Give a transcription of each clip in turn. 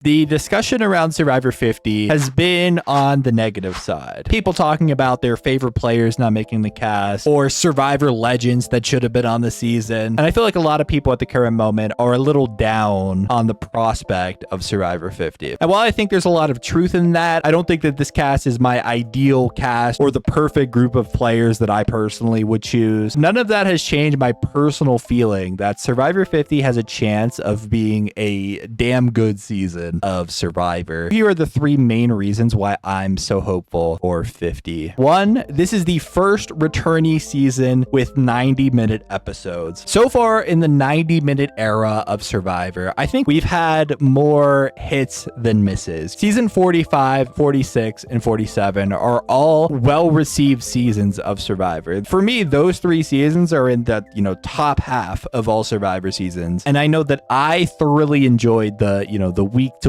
The discussion around Survivor 50 has been on the negative side. People talking about their favorite players not making the cast, or Survivor legends that should have been on the season. And I feel like a lot of people at the current moment are a little down on the prospect of Survivor 50. And while I think there's a lot of truth in that, I don't think that this cast is my ideal cast or the perfect group of players that I personally would choose. None of that has changed my personal feeling that Survivor 50 has a chance of being a damn good season of Survivor. Here are the three main reasons why I'm so hopeful for 50. One, this is the first returnee season with 90-minute episodes. So far in the 90-minute era of Survivor, I think we've had more hits than misses. Season 45, 46, and 47 are all well-received seasons of Survivor. For me, those three seasons are in the, top half of all Survivor seasons. And I know that I thoroughly enjoyed the week-to-week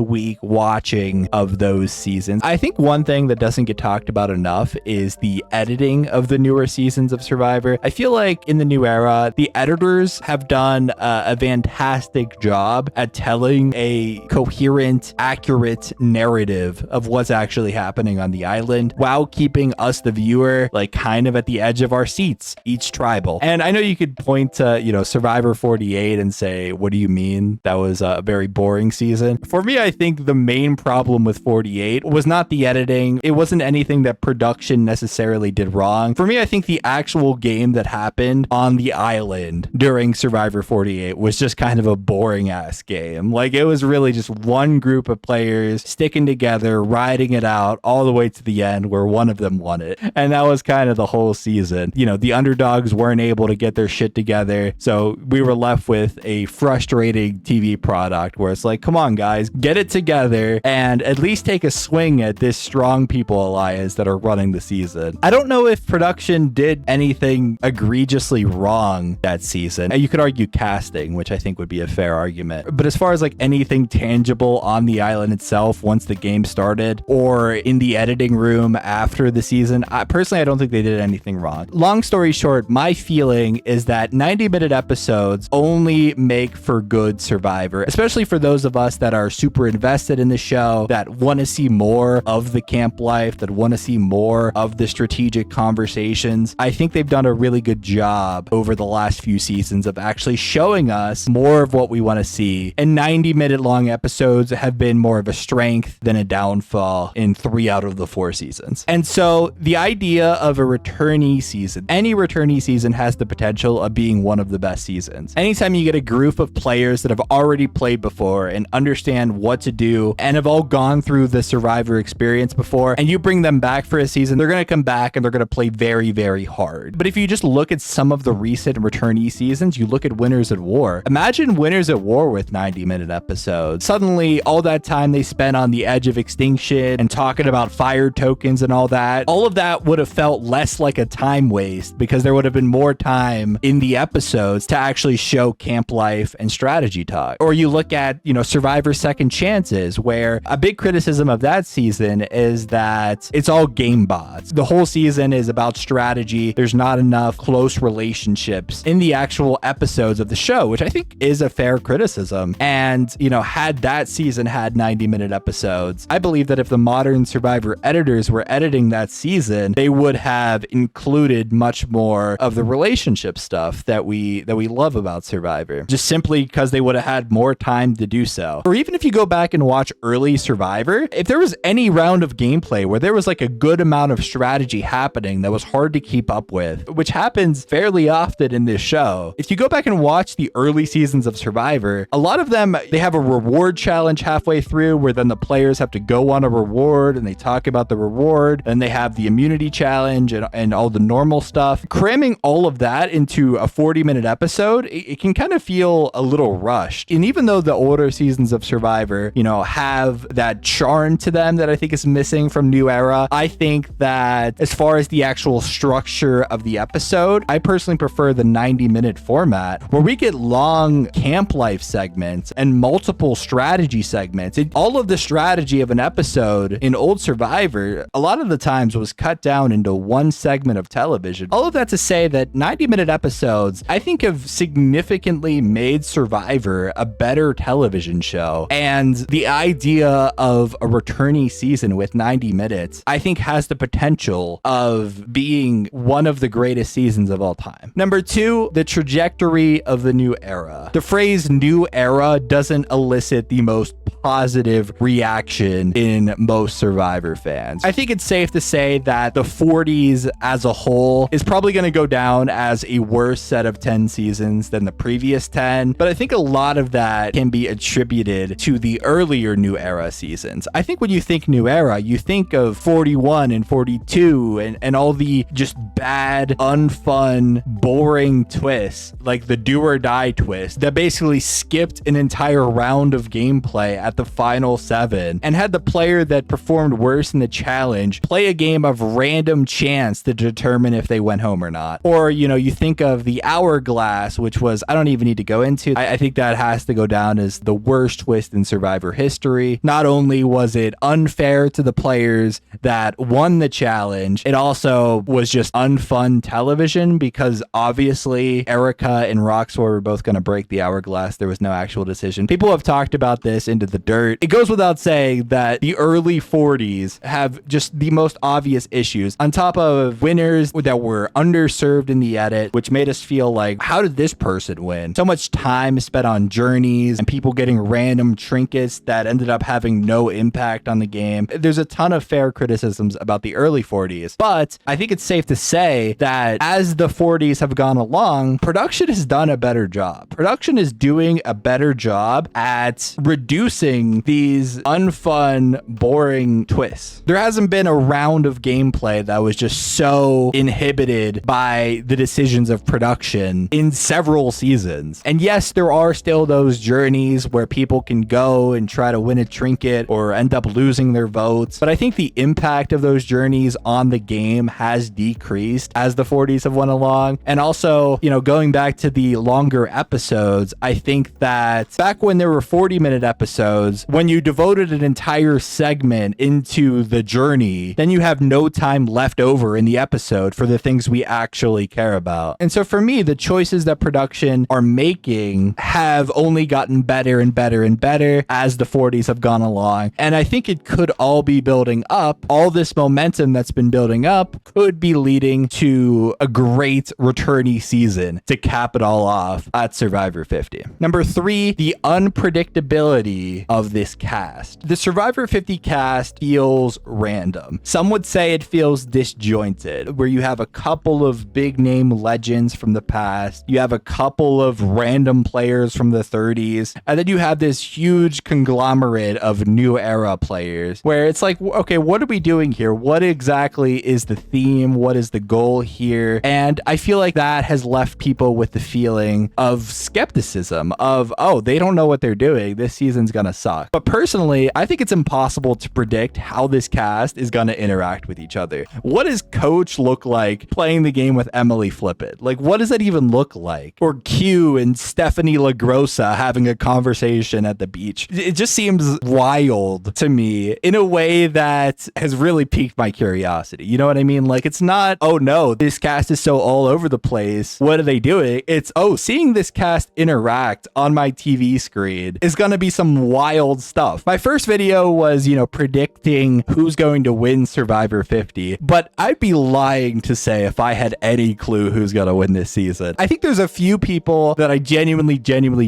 watching of those seasons. I think one thing that doesn't get talked about enough is the editing of the newer seasons of Survivor. I feel like in the new era, the editors have done a fantastic job at telling a coherent, accurate narrative of what's actually happening on the island while keeping us, the viewer, like kind of at the edge of our seats, each tribal. And I know you could point to, Survivor 48 and say, what do you mean? That was a very boring season. For me, I think the main problem with 48 was not the editing. It wasn't anything that production necessarily did wrong. For me, I think the actual game that happened on the island during Survivor 48 was just kind of a boring ass game. Like, it was really just one group of players sticking together, riding it out all the way to the end where one of them won it. And that was kind of the whole season. The underdogs weren't able to get their shit together. So we were left with a frustrating TV product where it's like, come on, guys, get it together and at least take a swing at this strong people alliance that are running the season. I don't know if production did anything egregiously wrong that season. You could argue casting, which I think would be a fair argument. But as far as like anything tangible on the island itself once the game started or in the editing room after the season, I don't think they did anything wrong. Long story short, my feeling is that 90-minute episodes only make for good Survivor, especially for those of us that are super invested in the show, that want to see more of the camp life, that want to see more of the strategic conversations. I think they've done a really good job over the last few seasons of actually showing us more of what we want to see. And 90-minute long episodes have been more of a strength than a downfall in 3 out of the 4 seasons. And so the idea of a returnee season, any returnee season has the potential of being one of the best seasons. Anytime you get a group of players that have already played before and understand what to do and have all gone through the Survivor experience before, and you bring them back for a season, they're going to come back and they're going to play very, very hard. But if you just look at some of the recent returnee seasons, you look at Winners at War. Imagine Winners at War with 90-minute episodes. Suddenly, all that time they spent on the edge of extinction and talking about fire tokens and all of that would have felt less like a time waste because there would have been more time in the episodes to actually show camp life and strategy talk. Or you look at, Survivor Second Chances, where a big criticism of that season is that it's all game bots. The whole season is about strategy. There's not enough close relationships in the actual episodes of the show, which I think is a fair criticism. And, had that season had 90-minute episodes, I believe that if the modern Survivor editors were editing that season, they would have included much more of the relationship stuff that we love about Survivor, just simply because they would have had more time to do so. Or even if you go back and watch early Survivor, if there was any round of gameplay where there was like a good amount of strategy happening that was hard to keep up with, which happens fairly often in this show, if you go back and watch the early seasons of Survivor, a lot of them, they have a reward challenge halfway through where then the players have to go on a reward and they talk about the reward, and they have the immunity challenge and all the normal stuff. Cramming all of that into a 40-minute episode, it can kind of feel a little rushed. And even though the older seasons of Survivor, have that charm to them that I think is missing from New Era, I think that as far as the actual structure of the episode, I personally prefer the 90-minute format where we get long camp life segments and multiple strategy segments. All of the strategy of an episode in old Survivor, a lot of the times was cut down into one segment of television. All of that to say that 90-minute episodes, I think, have significantly made Survivor a better television show. And And the idea of a returning season with 90 minutes, I think has the potential of being one of the greatest seasons of all time. Number two, the trajectory of the new era. The phrase new era doesn't elicit the most positive reaction in most Survivor fans. I think it's safe to say that the 40s as a whole is probably going to go down as a worse set of 10 seasons than the previous 10, but I think a lot of that can be attributed to the earlier new era seasons. I think when you think new era, you think of 41 and 42 and all the just bad, unfun, boring twists, like the do or die twist that basically skipped an entire round of gameplay at the final 7 and had the player that performed worse in the challenge play a game of random chance to determine if they went home or not. Or, you know, you think of the hourglass, which was, I don't even need to go into. I think that has to go down as the worst twist in Survivor history. Not only was it unfair to the players that won the challenge, it also was just unfun television because obviously Erica and Roxor were both going to break the hourglass. There was no actual decision. People have talked about this into the dirt. It goes without saying that the early 40s have just the most obvious issues on top of winners that were underserved in the edit, which made us feel like, how did this person win? So much time spent on journeys and people getting random trinkets that ended up having no impact on the game. There's a ton of fair criticisms about the early 40s, but I think it's safe to say that as the 40s have gone along, production has done a better job. Production is doing a better job at reducing these unfun, boring twists. There hasn't been a round of gameplay that was just so inhibited by the decisions of production in several seasons. And yes, there are still those journeys where people can go and try to win a trinket or end up losing their votes. But I think the impact of those journeys on the game has decreased as the 40s have went along. And also, you know, going back to the longer episodes, I think that back when there were 40-minute episodes, when you devoted an entire segment into the journey, then you have no time left over in the episode for the things we actually care about. And so for me, the choices that production are making have only gotten better and better and better as the 40s have gone along. And I think it could all be building up. All this momentum that's been building up could be leading to a great returnee season to cap it all off at Survivor 50. Number 3, the unpredictability of this cast. The Survivor 50 cast feels random. Some would say it feels disjointed, where you have a couple of big name legends from the past, you have a couple of random players from the 30s, and then you have this huge conglomerate of new era players where it's like, okay, what are we doing here? What exactly is the theme? What is the goal here? And I feel like that has left people with the feeling of skepticism of, oh, they don't know what they're doing. This season's gonna suck. But personally, I think it's impossible to predict how this cast is gonna interact with each other. What does Coach look like playing the game with Emily Flippett? Like, what does that even look like? Or Q and Stephanie LaGrossa having a conversation at the beach. It just seems wild to me in a way that has really piqued my curiosity. You know what I mean? Like, it's not, oh no, this cast is so all over the place. What are they doing? It's, oh, seeing this cast interact on my TV screen is going to be some wild stuff. My first video was, you know, predicting who's going to win Survivor 50, but I'd be lying to say if I had any clue who's going to win this season. I think there's a few people that I genuinely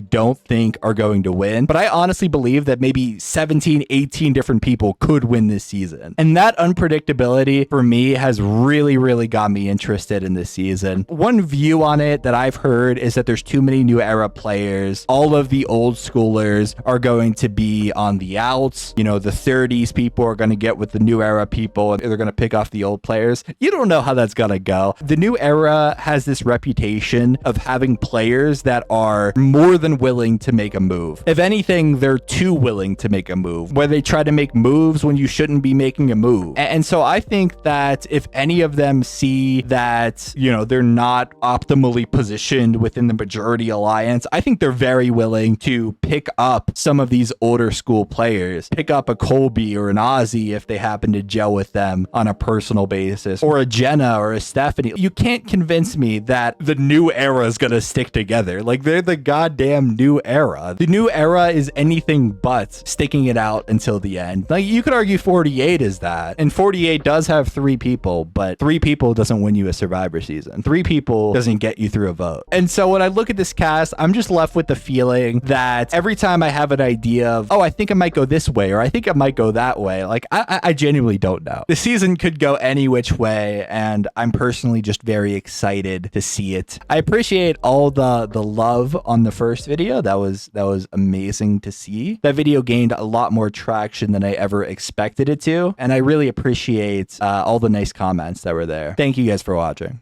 don't think are going to win, but I honestly believe that maybe 17, 18 different people could win this season. And that unpredictability for me has really got me interested in this season. One view on it that I've heard is that there's too many new era players. All of the old schoolers are going to be on the outs. You know, the 30s people are going to get with the new era people and they're going to pick off the old players. You don't know how that's going to go. The new era has this reputation of having players that are more than willing to make a move. If anything, they're too willing to make a move, where they try to make moves when you shouldn't be making a move. And so I think that if any of them see that, you know, they're not optimally positioned within the majority alliance, I think they're very willing to pick up some of these older school players, pick up a Colby or an Ozzy if they happen to gel with them on a personal basis, or a Jenna or a Stephanie. You can't convince me that the new era is going to stick together. Like, they're the goddamn new era. The new era is anything anything but sticking it out until the end. Like, you could argue 48 is that, and 48 does have 3 people, but 3 people doesn't win you a Survivor season. 3 people doesn't get you through a vote. And so when I look at this cast, I'm just left with the feeling that every time I have an idea of, oh, I think I might go this way, or I think I might go that way, like, I genuinely don't know. The season could go any which way, and I'm personally just very excited to see it. I appreciate all the love on the first video. That was amazing to see. That video gained a lot more traction than I ever expected it to, and I really appreciate all the nice comments that were there. Thank you guys for watching.